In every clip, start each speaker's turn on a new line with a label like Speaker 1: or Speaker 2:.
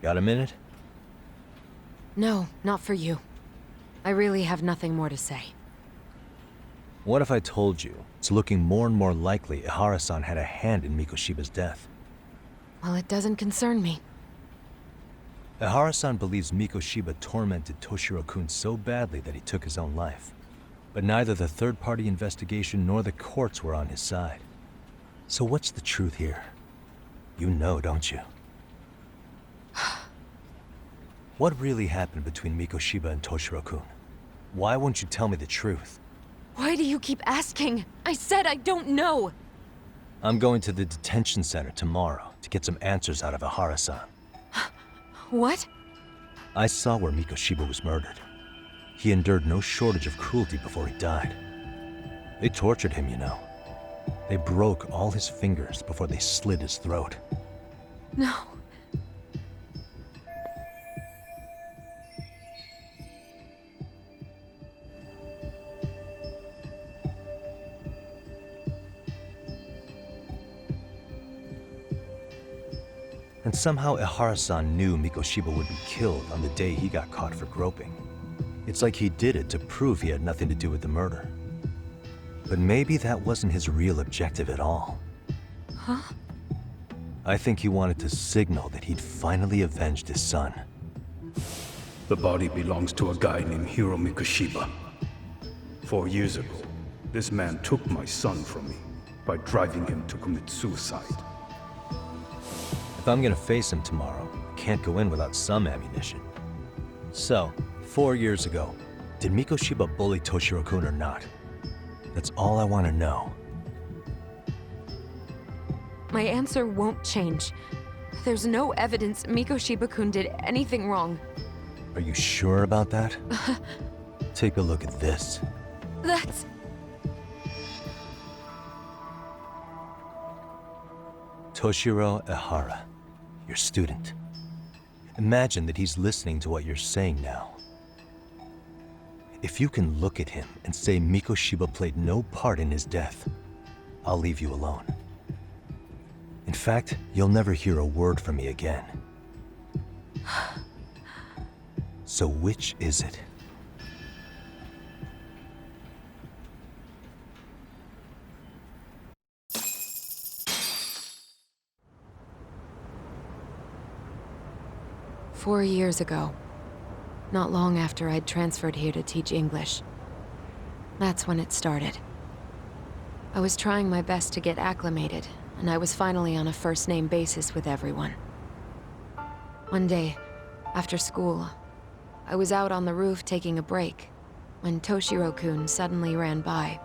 Speaker 1: Got a minute?
Speaker 2: No, not for you. I really have nothing more to say.
Speaker 1: What if I told you it's looking more and more likely Ihara-san had a hand in Mikoshiba's death?
Speaker 2: Well, it doesn't concern me.
Speaker 1: Ihara-san believes Mikoshiba tormented Toshiro-kun so badly that he took his own life. But neither the third-party investigation nor the courts were on his side. So what's the truth here? You know, don't you? What really happened between Mikoshiba and Toshiro-kun? Why won't you tell me the truth?
Speaker 2: Why do you keep asking? I said I don't know!
Speaker 1: I'm going to the detention center tomorrow to get some answers out of Ihara-san.
Speaker 2: What?
Speaker 1: I saw where Mikoshiba was murdered. He endured no shortage of cruelty before he died. They tortured him, you know. They broke all his fingers before they slit his throat.
Speaker 2: No.
Speaker 1: And somehow Ihara-san knew Mikoshiba would be killed on the day he got caught for groping. It's like he did it to prove he had nothing to do with the murder. But maybe that wasn't his real objective at all.
Speaker 2: Huh?
Speaker 1: I think he wanted to signal that he'd finally avenged his son.
Speaker 3: The body belongs to a guy named Hiro Mikoshiba. 4 years ago, this man took my son from me by driving him to commit suicide.
Speaker 1: If I'm gonna face him tomorrow, I can't go in without some ammunition. So, 4 years ago, did Mikoshiba bully Toshiro-kun or not? That's all I want to know.
Speaker 2: My answer won't change. There's no evidence Mikoshiba-kun did anything wrong.
Speaker 1: Are you sure about that? Take a look at this.
Speaker 2: That's...
Speaker 1: Toshiro Ihara, your student. Imagine that he's listening to what you're saying now. If you can look at him and say Mikoshiba played no part in his death, I'll leave you alone. In fact, you'll never hear a word from me again. So which is it?
Speaker 2: "4 years ago. Not long after I'd transferred here to teach English. That's when it started. I was trying my best to get acclimated, and I was finally on a first-name basis with everyone. One day, after school, I was out on the roof taking a break, when Toshiro-kun suddenly ran by.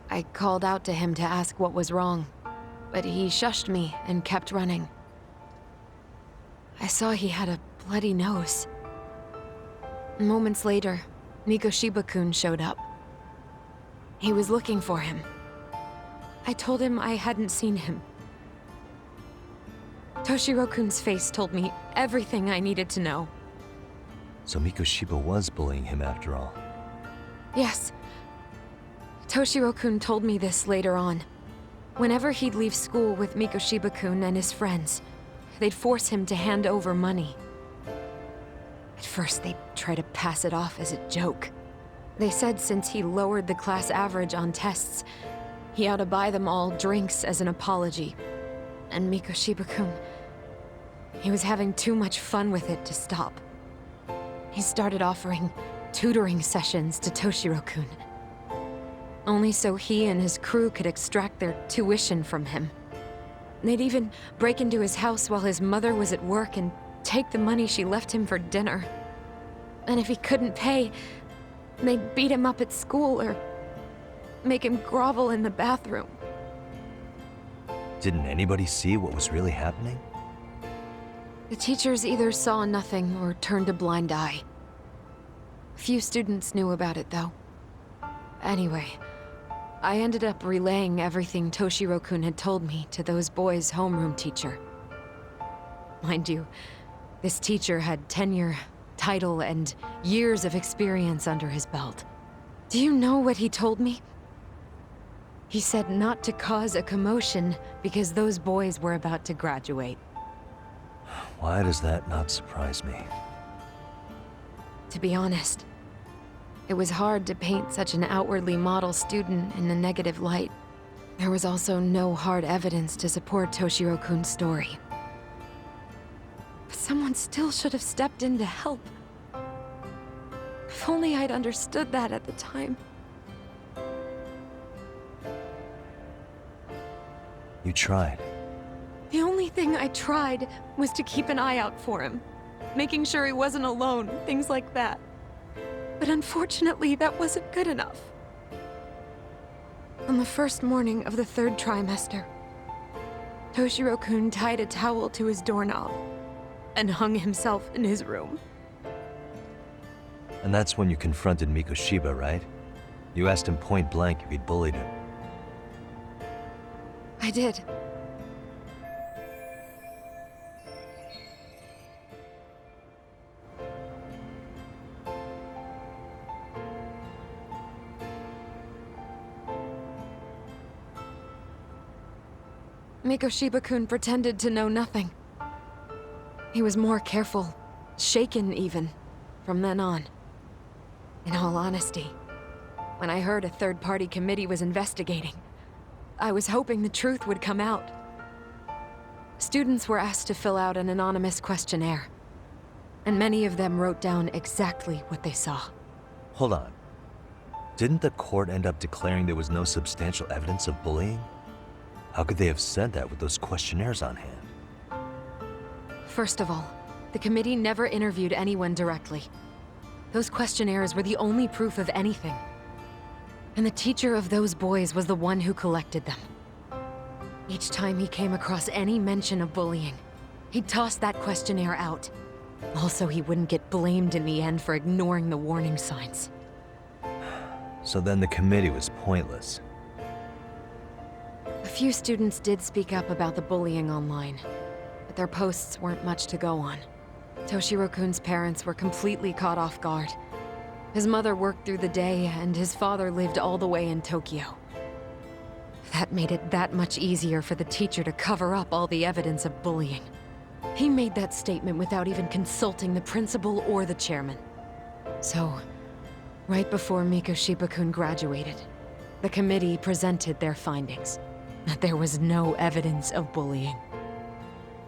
Speaker 2: I called out to him to ask what was wrong, but he shushed me and kept running. I saw he had a bloody nose. Moments later, Mikoshiba-kun showed up. He was looking for him. I told him I hadn't seen him. Toshiro-kun's face told me everything I needed to know.
Speaker 1: So Mikoshiba was bullying him after all.
Speaker 2: Yes. Toshiro-kun told me this later on. Whenever he'd leave school with Mikoshiba-kun and his friends, they'd force him to hand over money. At first, they'd try to pass it off as a joke. They said since he lowered the class average on tests, he ought to buy them all drinks as an apology. And Mikoshiba-kun, he was having too much fun with it to stop. He started offering tutoring sessions to Toshiro-kun. Only so he and his crew could extract their tuition from him. They'd even break into his house while his mother was at work and take the money she left him for dinner. And if he couldn't pay, they'd beat him up at school or make him grovel in the bathroom.
Speaker 1: Didn't anybody see what was really happening?
Speaker 2: The teachers either saw nothing or turned a blind eye. Few students knew about it, though. Anyway, I ended up relaying everything Toshiro-kun had told me to those boys' homeroom teacher. Mind you, this teacher had tenure, title, and years of experience under his belt. Do you know what he told me? He said not to cause a commotion because those boys were about to graduate.
Speaker 1: Why does that not surprise me?
Speaker 2: To be honest, it was hard to paint such an outwardly model student in a negative light. There was also no hard evidence to support Toshiro-kun's story. But someone still should have stepped in to help. If only I'd understood that at the time.
Speaker 1: You tried.
Speaker 2: The only thing I tried was to keep an eye out for him, making sure he wasn't alone, things like that. But unfortunately, that wasn't good enough. On the first morning of the 3rd trimester, Toshiro-kun tied a towel to his doorknob and hung himself in his room.
Speaker 1: And that's when you confronted Mikoshiba, right? You asked him point blank if he'd bullied him.
Speaker 2: I did. Mikoshiba-kun pretended to know nothing. He was more careful, shaken even, from then on. In all honesty, when I heard a third-party committee was investigating, I was hoping the truth would come out. Students were asked to fill out an anonymous questionnaire, and many of them wrote down exactly what they saw.
Speaker 1: Hold on. Didn't the court end up declaring there was no substantial evidence of bullying? How could they have said that with those questionnaires on hand?
Speaker 2: First of all, the committee never interviewed anyone directly. Those questionnaires were the only proof of anything. And the teacher of those boys was the one who collected them. Each time he came across any mention of bullying, he'd toss that questionnaire out. Also, he wouldn't get blamed in the end for ignoring the warning signs.
Speaker 1: So then the committee was pointless.
Speaker 2: A few students did speak up about the bullying online, but their posts weren't much to go on. Toshiro-kun's parents were completely caught off guard. His mother worked through the day, and his father lived all the way in Tokyo. That made it that much easier for the teacher to cover up all the evidence of bullying. He made that statement without even consulting the principal or the chairman. So, right before Mikoshiba-kun graduated, the committee presented their findings. That there was no evidence of bullying.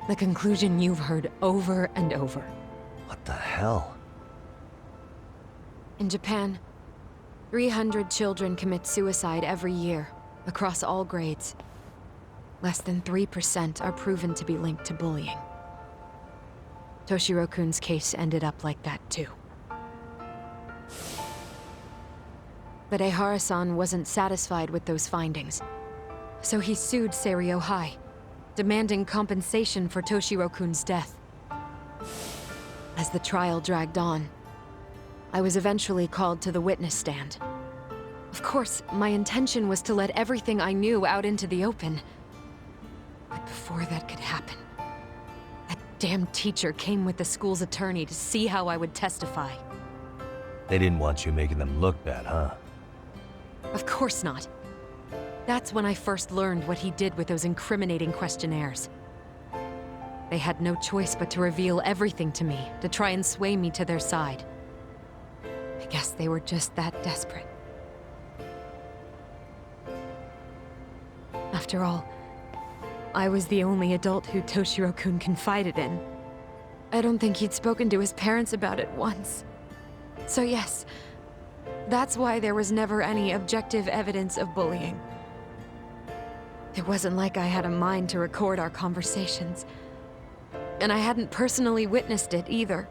Speaker 2: The conclusion you've heard over and over.
Speaker 1: What the hell?
Speaker 2: In Japan, 300 children commit suicide every year, across all grades. Less than 3% are proven to be linked to bullying. Toshiro-kun's case ended up like that too. But Ehara-san wasn't satisfied with those findings. So he sued Seiryo High, demanding compensation for Toshiro-kun's death. As the trial dragged on, I was eventually called to the witness stand. Of course, my intention was to let everything I knew out into the open. But before that could happen, that damn teacher came with the school's attorney to see how I would testify.
Speaker 1: They didn't want you making them look bad, huh?
Speaker 2: Of course not. That's when I first learned what he did with those incriminating questionnaires. They had no choice but to reveal everything to me, to try and sway me to their side. I guess they were just that desperate. After all, I was the only adult who Toshiro-kun confided in. I don't think he'd spoken to his parents about it once. So yes, that's why there was never any objective evidence of bullying. It wasn't like I had a mind to record our conversations. And I hadn't personally witnessed it either.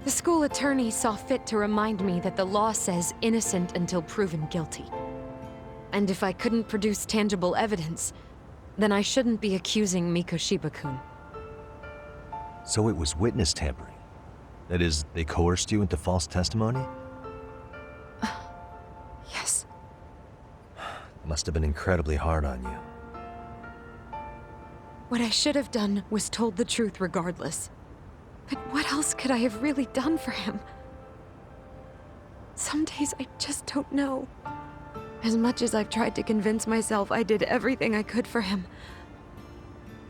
Speaker 2: The school attorney saw fit to remind me that the law says innocent until proven guilty. And if I couldn't produce tangible evidence, then I shouldn't be accusing Mikoshiba-kun.
Speaker 1: So it was witness tampering. That is, they coerced you into false testimony?
Speaker 2: Yes.
Speaker 1: It must have been incredibly hard on you.
Speaker 2: What I should have done was told the truth regardless. But what else could I have really done for him? Some days I just don't know. As much as I've tried to convince myself I did everything I could for him,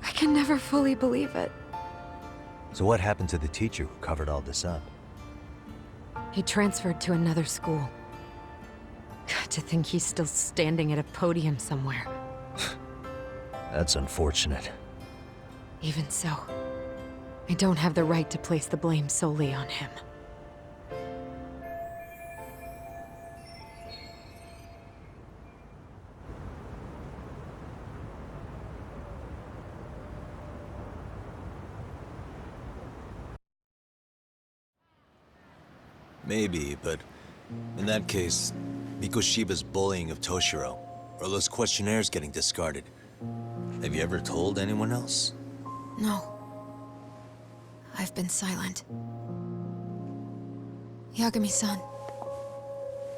Speaker 2: I can never fully believe it.
Speaker 1: So what happened to the teacher who covered all this up?
Speaker 2: He transferred to another school. God, to think he's still standing at a podium somewhere.
Speaker 1: That's unfortunate.
Speaker 2: Even so, I don't have the right to place the blame solely on him.
Speaker 1: Maybe, but in that case, Mikoshiba's bullying of Toshiro, or those questionnaires getting discarded. Have you ever told anyone else?
Speaker 2: No. I've been silent. Yagami-san.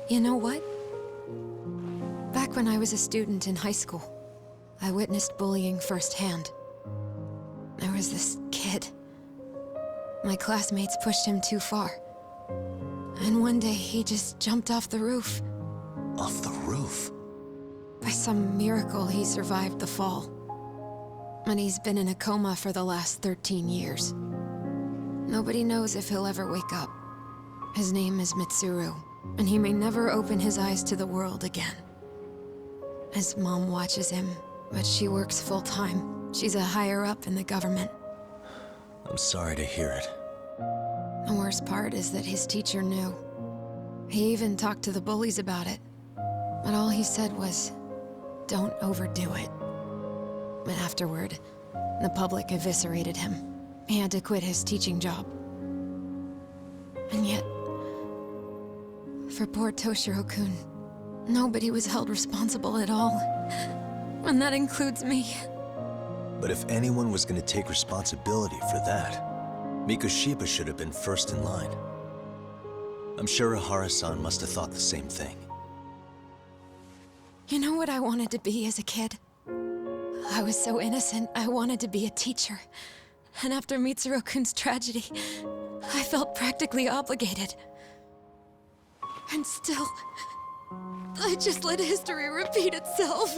Speaker 2: You know what? Back when I was a student in high school, I witnessed bullying firsthand. There was this kid. My classmates pushed him too far. And one day he just jumped off the roof.
Speaker 1: Off the roof?
Speaker 2: By some miracle, he survived the fall. And he's been in a coma for the last 13 years. Nobody knows if he'll ever wake up. His name is Mitsuru, and he may never open his eyes to the world again. His mom watches him, but she works full-time. She's a higher-up in the government.
Speaker 1: I'm sorry to hear it.
Speaker 2: The worst part is that his teacher knew. He even talked to the bullies about it. But all he said was, don't overdo it. But afterward, the public eviscerated him. He had to quit his teaching job. And yet, for poor Toshiro-kun, nobody was held responsible at all. And that includes me.
Speaker 1: But if anyone was going to take responsibility for that, Mikoshiba should have been first in line. I'm sure Ihara-san must have thought the same thing.
Speaker 2: You know what I wanted to be as a kid? I was so innocent, I wanted to be a teacher. And after Mitsuru-kun's tragedy, I felt practically obligated. And still, I just let history repeat itself.